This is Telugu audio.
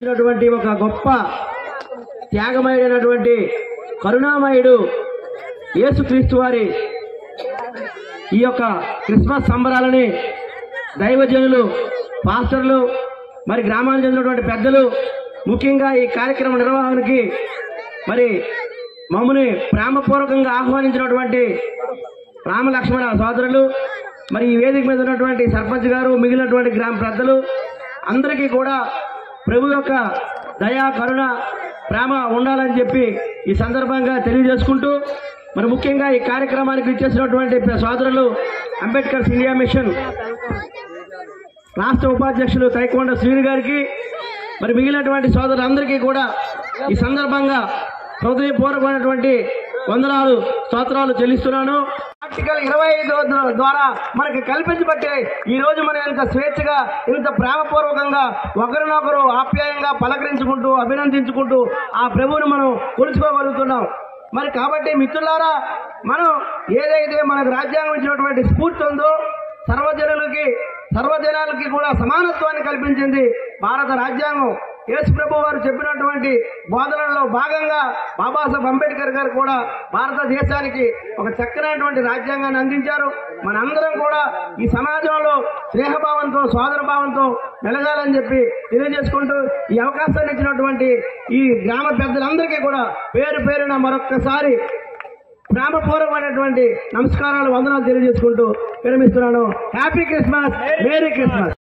ఒక గొప్ప త్యాగమయుడైనటువంటి కరుణామయుడు యేసుక్రీస్తు వారి ఈ యొక్క క్రిస్మస్ సంబరాలని దైవజనులు, పాస్టర్లు, మరి గ్రామానికి చెందినటువంటి పెద్దలు, ముఖ్యంగా ఈ కార్యక్రమ నిర్వహణకి మరి మమ్మల్ని ప్రేమపూర్వకంగా ఆహ్వానించినటువంటి రామలక్ష్మణ సోదరులు, మరి ఈ వేదిక మీద ఉన్నటువంటి సర్పంచ్ గారు, మిగిలినటువంటి గ్రామ పెద్దలు అందరికీ కూడా ప్రభు యొక్క దయా, కరుణ, ప్రేమ ఉండాలని చెప్పి ఈ సందర్భంగా తెలియజేసుకుంటూ, మరి ముఖ్యంగా ఈ కార్యక్రమానికి ఇచ్చేసినటువంటి సోదరులు అంబేద్కర్ ఇండియా మిషన్ రాష్ట్ర ఉపాధ్యక్షులు తైకొండ శ్రీని గారికి, మరి మిగిలినటువంటి సోదరులందరికీ కూడా ఈ సందర్భంగా హృదయపూర్వకమైనటువంటి వందనాలు, స్తోత్రాలు చెల్లిస్తున్నాను. ఆర్టికల్ 25 ద్వారా మనకి కల్పించబట్టే ఈ రోజు మనం ఇంత స్వేచ్ఛగా, ఇంత ప్రేమపూర్వకంగా ఒకరినొకరు ఆప్యాయంగా పలకరించుకుంటూ, అభినందించుకుంటూ ఆ ప్రభువుని మనం కొలుచుకోగలుగుతున్నాం. మరి కాబట్టి మిత్రులారా, మనం ఏదైతే మనకు రాజ్యాంగం ఇచ్చినటువంటి స్ఫూర్తి ఉందో, సర్వజనాలకి కూడా సమానత్వాన్ని కల్పించింది భారత రాజ్యాంగం. యేసు ప్రభు వారు చెప్పినటువంటి బోధనల్లో భాగంగా బాబాసాహెబ్ అంబేద్కర్ గారు కూడా భారతదేశానికి ఒక చక్కనైనటువంటి రాజ్యాంగాన్ని అందించారు. మనందరం కూడా ఈ సమాజంలో స్నేహభావంతో, సోదరభావంతో మెలగాలని చెప్పి తెలియజేసుకుంటూ, ఈ అవకాశాన్ని ఇచ్చినటువంటి ఈ గ్రామ పెద్దలందరికీ కూడా పేరు పేరున మరొక్కసారి ప్రేమపూర్వకమైనటువంటి నమస్కారాలు, వందనాలు తెలియజేసుకుంటూ విరమిస్తున్నాను. Happy Christmas, merry Christmas.